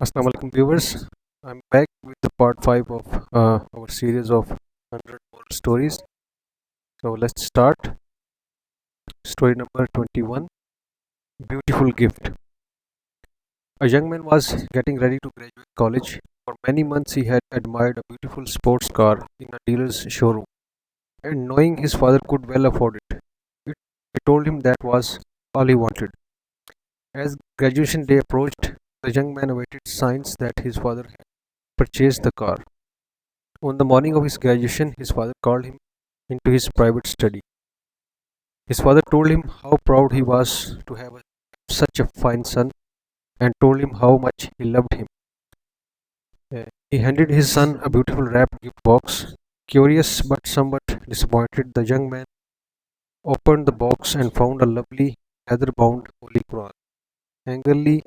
Assalamu alaikum viewers. I'm back with the part 5 of our series of 100 moral stories. So let's start. Story number 21, Beautiful Gift. A young man was getting ready to graduate college. For many months he had admired a beautiful sports car in a dealer's showroom, and knowing his father could well afford it told him that was all he wanted. As graduation day approached, the young man awaited signs that his father had purchased the car. On the morning of his graduation, his father called him into his private study. His father told him how proud he was to have such a fine son and told him how much he loved him. He handed his son a beautiful wrapped gift box. Curious but somewhat disappointed, the young man opened the box and found a lovely leather bound Holy Quran. Angrily,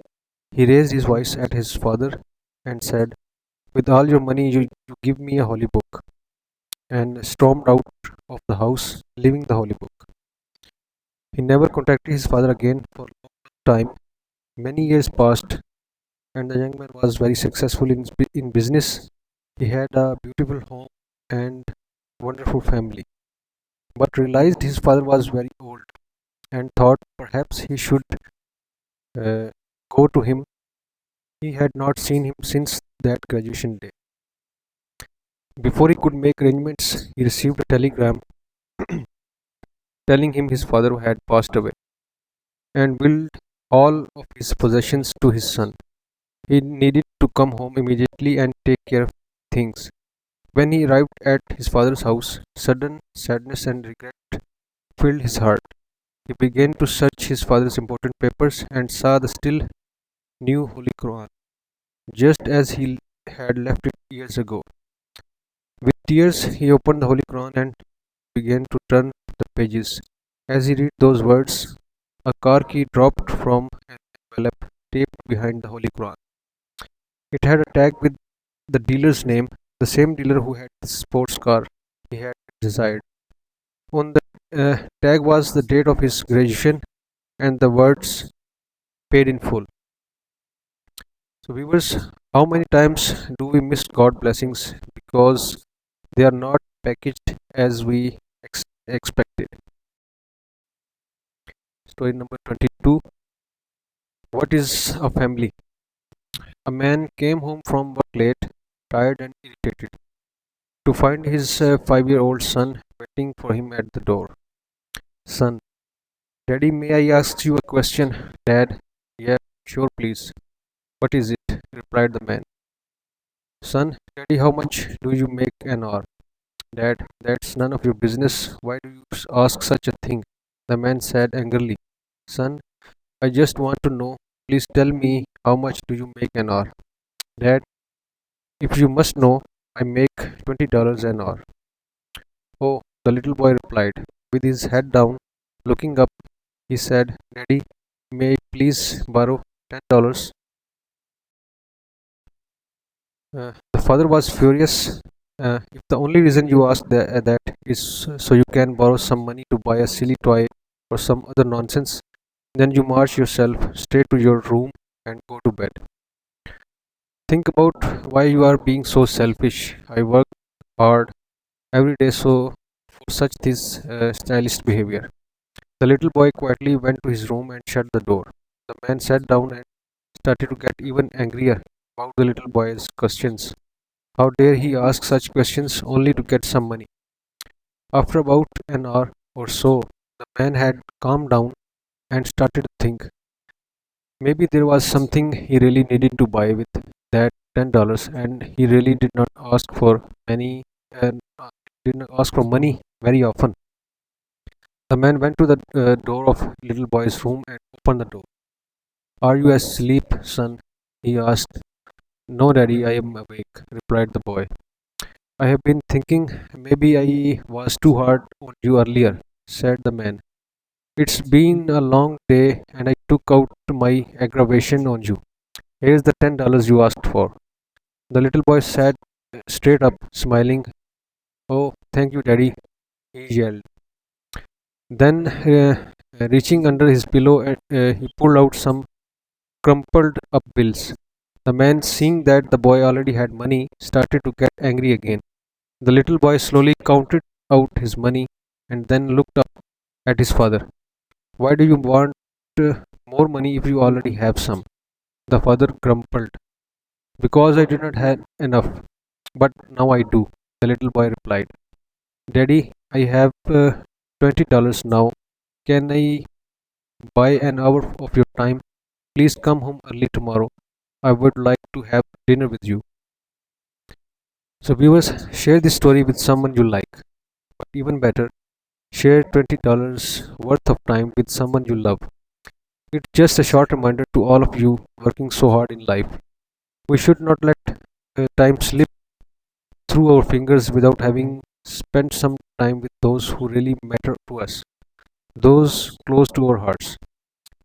he raised his voice at his father and said, "With all your money, you give me a holy book," and stormed out of the house, leaving the holy book. He never contacted his father again for a long time. Many years passed, and the young man was very successful in business. He had a beautiful home and wonderful family, but realized his father was very old and thought perhaps he should uh, go to him. He had not seen him since that graduation day. Before he could make arrangements, he received a telegram telling him his father had passed away and willed all of his possessions to his son. He needed to come home immediately and take care of things. When he arrived at his father's house, sudden sadness and regret filled his heart. He began to search his father's important papers and saw the still new Holy Quran, just as he had left it years ago. With tears, he opened the Holy Quran and began to turn the pages. As he read those words, a car key dropped from an envelope taped behind the Holy Quran. It had a tag with the dealer's name, the same dealer who had the sports car he had desired. On the tag was the date of his graduation and the words paid in full. So, viewers, how many times do we miss God blessings because they are not packaged as we expected? Story number 22, What is a family? A man came home from work late, tired and irritated, to find his 5-year-old son waiting for him at the door. Son, Daddy, may I ask you a question? Dad, yeah, sure, please. What is it? Replied the man. Son, Daddy, how much do you make an hour? Dad, that's none of your business. Why do you ask such a thing? The man said angrily. Son, I just want to know. Please tell me how much do you make an hour? Dad, if you must know, I make $20 an hour. Oh, the little boy replied, with his head down, looking up. He said, Daddy, may I please borrow $10? The father was furious. If the only reason you ask that is so you can borrow some money to buy a silly toy or some other nonsense, then you march yourself straight to your room and go to bed. Think about why you are being so selfish. I work hard every day so for such this stylish behavior. The little boy quietly went to his room and shut the door. The man sat down and started to get even angrier about the little boy's questions. How dare he ask such questions only to get some money? After about an hour or so, the man had calmed down and started to think. Maybe there was something he really needed to buy with that $10, and he really did not ask for any did not ask for money very often. The man went to the door of little boy's room and opened the door. Are you asleep, son? He asked. No, daddy, I am awake, replied the boy. I have been thinking maybe I was too hard on you earlier, said the man. It's been a long day and I took out my aggravation on you. Here's the $10 you asked for. The little boy sat straight up, smiling. Oh, thank you, daddy, he yelled. Then, reaching under his pillow, he pulled out some crumpled up bills. The man, seeing that the boy already had money, started to get angry again. The little boy slowly counted out his money and then looked up at his father. Why do you want more money if you already have some? The father grumbled. Because I did not have enough. But now I do, the little boy replied. Daddy, I have $20 now. Can I buy an hour of your time? Please come home early tomorrow. I would like to have dinner with you. So, viewers, share this story with someone you like. But even better, share $20 worth of time with someone you love. It's just a short reminder to all of you working so hard in life. We should not let time slip through our fingers without having spent some time with those who really matter to us, those close to our hearts.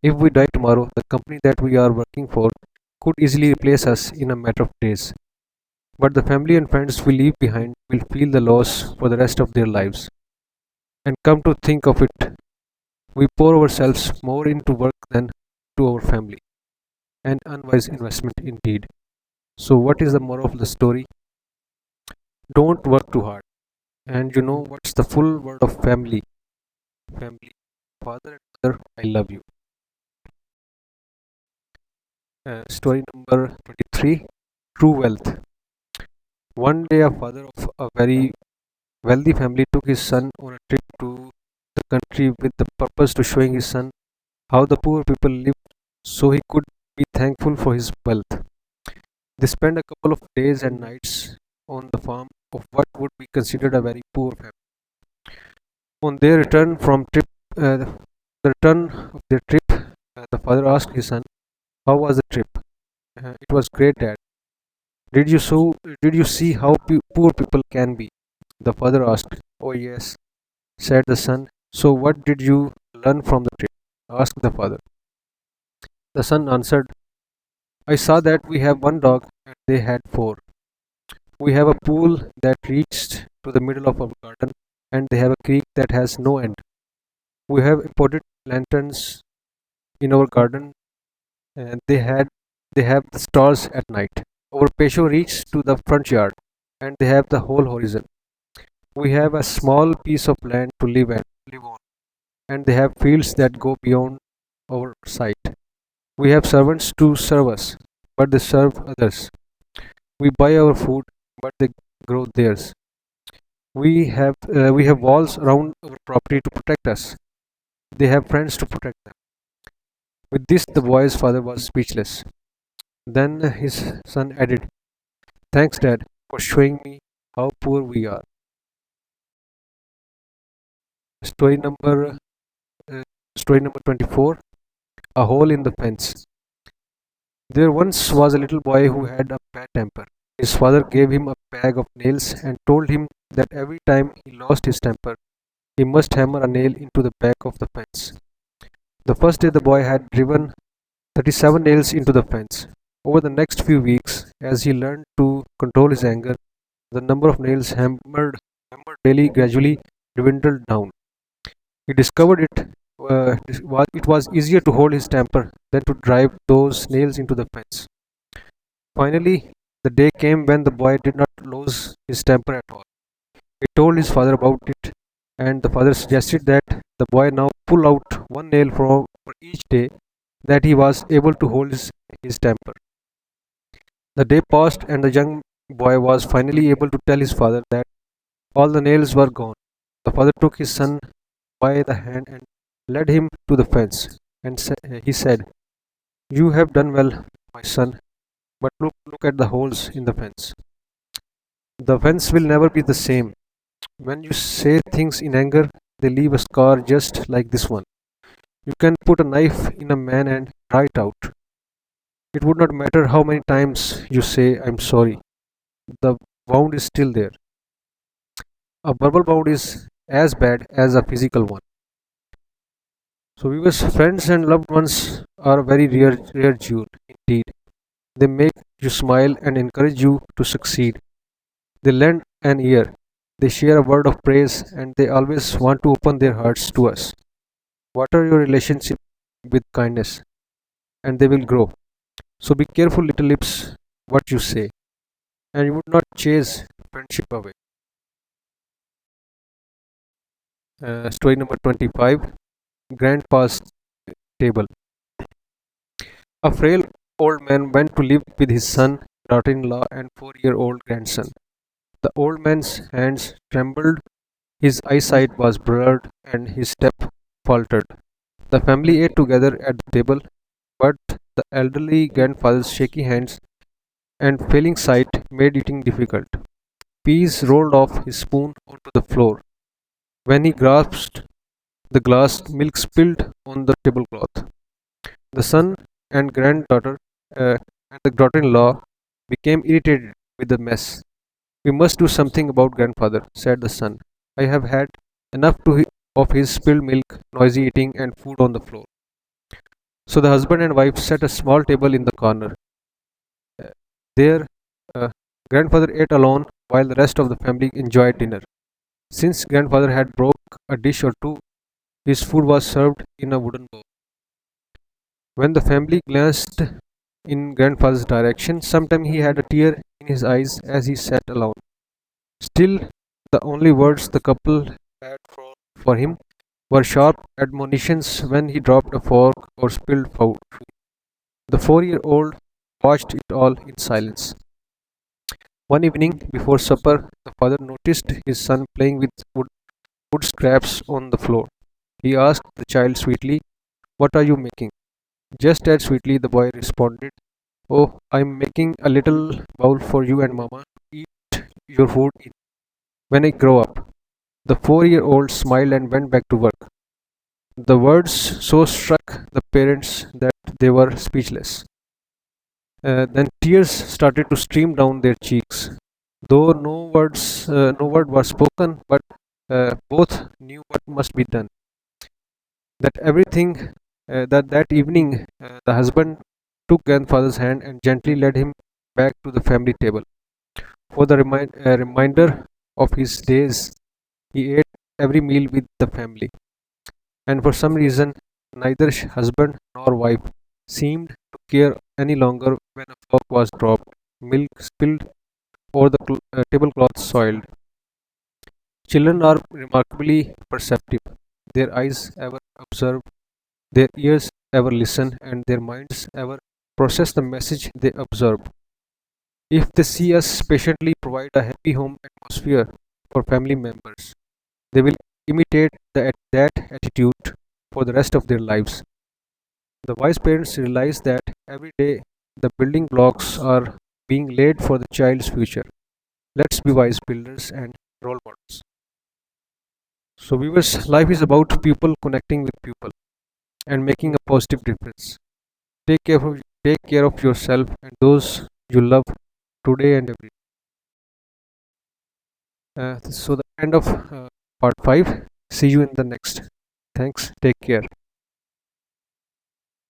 If we die tomorrow, the company that we are working for could easily replace us in a matter of days. But the family and friends we leave behind will feel the loss for the rest of their lives. And come to think of it, we pour ourselves more into work than to our family. An unwise investment indeed. So, what is the moral of the story? Don't work too hard. And you know what's the full word of family? Family. Father and mother, I love you. Story number 23, True Wealth. One day, a father of a very wealthy family took his son on a trip to the country with the purpose to showing his son how the poor people lived so he could be thankful for his wealth. They spent a couple of days and nights on the farm of what would be considered a very poor family. On their return from trip, the return of their trip, the father asked his son, "How was the trip?" "It was great, Dad." Did you so? Did you see how poor people can be?" The father asked. "Oh yes," said the son. "So what did you learn from the trip?" asked the father. The son answered, "I saw that we have one dog and they had four. We have a pool that reached to the middle of our garden and they have a creek that has no end. We have imported lanterns in our garden and they have the stars at night. Our patio reaches to the front yard and they have the whole horizon. We have a small piece of land to live on and they have fields that go beyond our sight. We have servants to serve us, but they serve others. We buy our food, but they grow theirs. We have walls around our property to protect us. They have friends to protect them." With this, the boy's father was speechless. Then his son added, "Thanks, Dad, for showing me how poor we are." Story number uh, Story number 24, A Hole in the Fence. There once was a little boy who had a bad temper. His father gave him a bag of nails and told him that every time he lost his temper, he must hammer a nail into the back of the fence. The first day the boy had driven 37 nails into the fence. Over the next few weeks, as he learned to control his anger, the number of nails hammered daily gradually dwindled down. He discovered it was easier to hold his temper than to drive those nails into the fence. Finally, the day came when the boy did not lose his temper at all. He told his father about it, and the father suggested that the boy now pull out one nail for each day that he was able to hold his temper. The day passed, and the young boy was finally able to tell his father that all the nails were gone. The father took his son by the hand and led him to the fence, and he said, "You have done well, my son, but look at the holes in the fence. The fence will never be the same. When you say things in anger, they leave a scar just like this one. You can put a knife in a man and draw it out. It would not matter how many times you say, 'I'm sorry.' The wound is still there. A verbal wound is as bad as a physical one." So, viewers, friends and loved ones are a very rare jewel indeed. They make you smile and encourage you to succeed. They lend an ear, they share a word of praise, and they always want to open their hearts to us. Water your relationship with kindness, and they will grow. So be careful, little lips, what you say, and you would not chase friendship away. Story number 25, Grandpa's Table. A frail old man went to live with his son, daughter in law, and 4-year-old grandson. The old man's hands trembled, his eyesight was blurred, and his step faltered. The family ate together at the table, but the elderly grandfather's shaky hands and failing sight made eating difficult. Peas rolled off his spoon onto the floor. When he grasped the glass, milk spilled on the tablecloth. The son and granddaughter and the daughter-in-law became irritated with the mess. We must do something about grandfather, said the son. I have had enough of his spilled milk, noisy eating, and food on the floor. So the husband and wife set a small table in the corner. Uh, There, uh, grandfather ate alone while the rest of the family enjoyed dinner. Since grandfather had broke a dish or two, his food was served in a wooden bowl. When the family glanced in grandfather's direction, sometimes he had a tear in his eyes as he sat alone. Still, the only words the couple had for him were sharp admonitions when he dropped a fork or spilled food. The 4-year-old watched it all in silence. One evening before supper, the father noticed his son playing with wood scraps on the floor. He asked the child sweetly, "What are you making?" Just as sweetly, the boy responded, "Oh, I'm making a little bowl for you and Mama to eat your food in when I grow up." The 4-year-old smiled and went back to work. The words so struck the parents that they were speechless. Then tears started to stream down their cheeks. Though no word was spoken, but both knew what must be done. That everything, that evening, the husband took grandfather's hand and gently led him back to the family table. For the reminder of his days, he ate every meal with the family, and for some reason, neither husband nor wife seemed to care any longer when a fork was dropped, milk spilled, or the tablecloth soiled. Children are remarkably perceptive. Their eyes ever observe, their ears ever listen, and their minds ever process the message they observe. If they see us patiently provide a happy home atmosphere for family members, they will imitate that attitude for the rest of their lives. The wise parents realize that every day the building blocks are being laid for the child's future. Let's be wise builders and role models. So, viewers, life is about people connecting with people and making a positive difference. Take care of yourself and those you love today and every day. So, the end of part 5. See you in the next. Thanks. Take care.